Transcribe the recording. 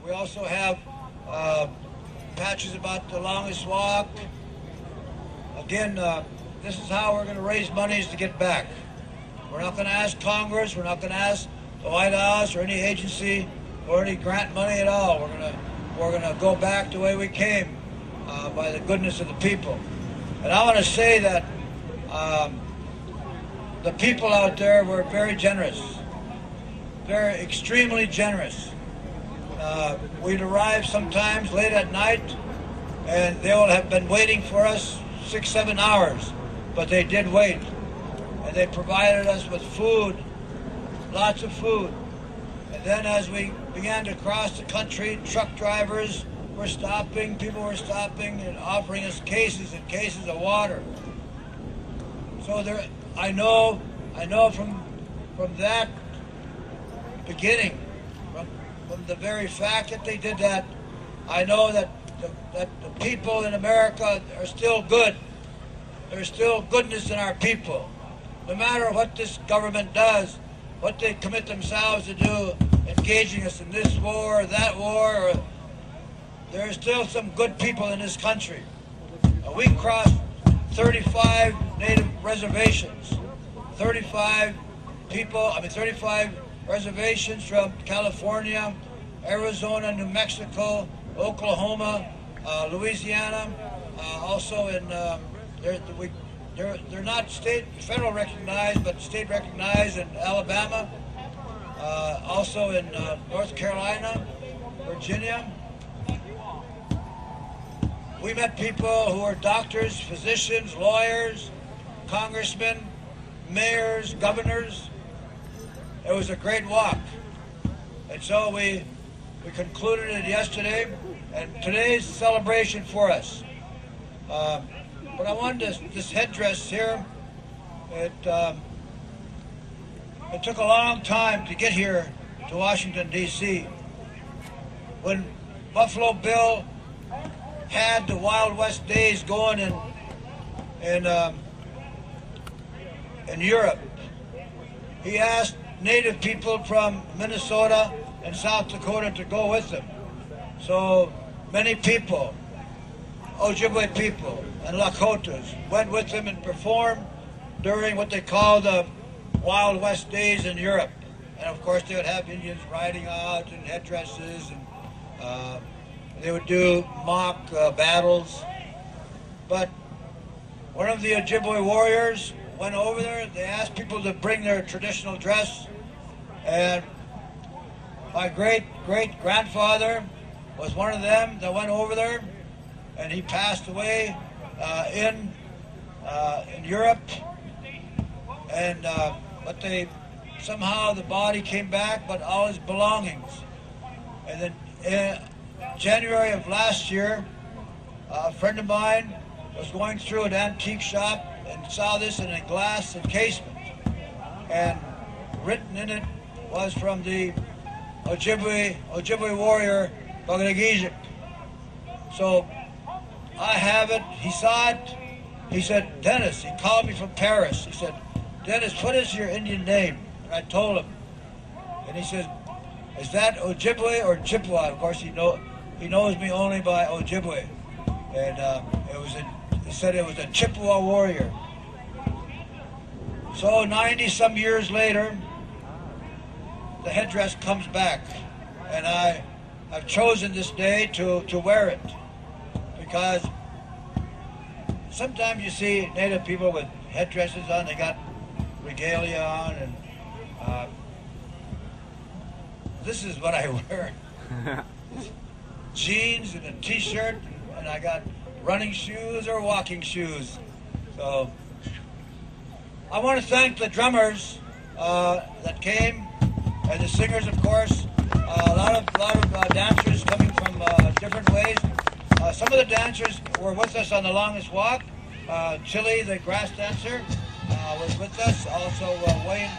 We also have patches about the longest walk. Again, this is how we're going to raise monies to get back. We're not going to ask Congress, we're not going to ask the White House or any agency or any grant money at all. We're gonna go back the way we came, by the goodness of the people. And I want to say that the people out there were very generous, very extremely generous. We'd arrive sometimes late at night, and they would have been waiting for us 6-7 hours, but they did wait. And they provided us with food, lots of food. And then as we began to cross the country, truck drivers were stopping, people were stopping and offering us cases and cases of water. So there, I know from that beginning, from the very fact that they did that, I know that the people in America are still good. There's still goodness in our people. No matter what this government does, what they commit themselves to do, engaging us in this war or that war, or, there are still some good people in this country. We crossed 35 native reservations, 35 reservations from California, Arizona, New Mexico, Oklahoma, Louisiana, also in, they're not federal recognized, but state recognized in Alabama, also in North Carolina, Virginia. We met people who were doctors, physicians, lawyers, congressmen, mayors, governors. It was a great walk. And so we concluded it yesterday, and today's a celebration for us. But I wanted this headdress here. It took a long time to get here to Washington, D.C. When Buffalo Bill had the Wild West days going in Europe, he asked Native people from Minnesota and South Dakota to go with him. So many people, Ojibwa people and Lakotas, went with him and performed during what they call the Wild West days in Europe. And of course they would have Indians riding out in headdresses, and they would do mock battles. But one of the Ojibwa warriors went over there. They asked people to bring their traditional dress, and my great-great-grandfather was one of them that went over there, and he passed away in Europe. And but somehow the body came back, but all his belongings. And then in January of last year, a friend of mine was going through an antique shop and saw this in a glass encasement, and written in it was from the Ojibwe warrior Bagdagijik. So I have it. He saw it. He said, "Dennis," he called me from Paris. He said, "Dennis, what is your Indian name?" And I told him, and he said, "Is that Ojibwe or Chippewa?" Of course, he knows me only by Ojibwe, and he said it was a Chippewa warrior. So 90-some years later, the headdress comes back, and I've chosen this day to wear it, because sometimes you see Native people with headdresses on, they got regalia on, and this is what I wear. Jeans and a t-shirt, and I got running shoes or walking shoes. So I want to thank the drummers that came, and the singers, of course. A lot of dancers coming from different ways. Some of the dancers were with us on the longest walk. Chili, the grass dancer, was with us. Also, Wayne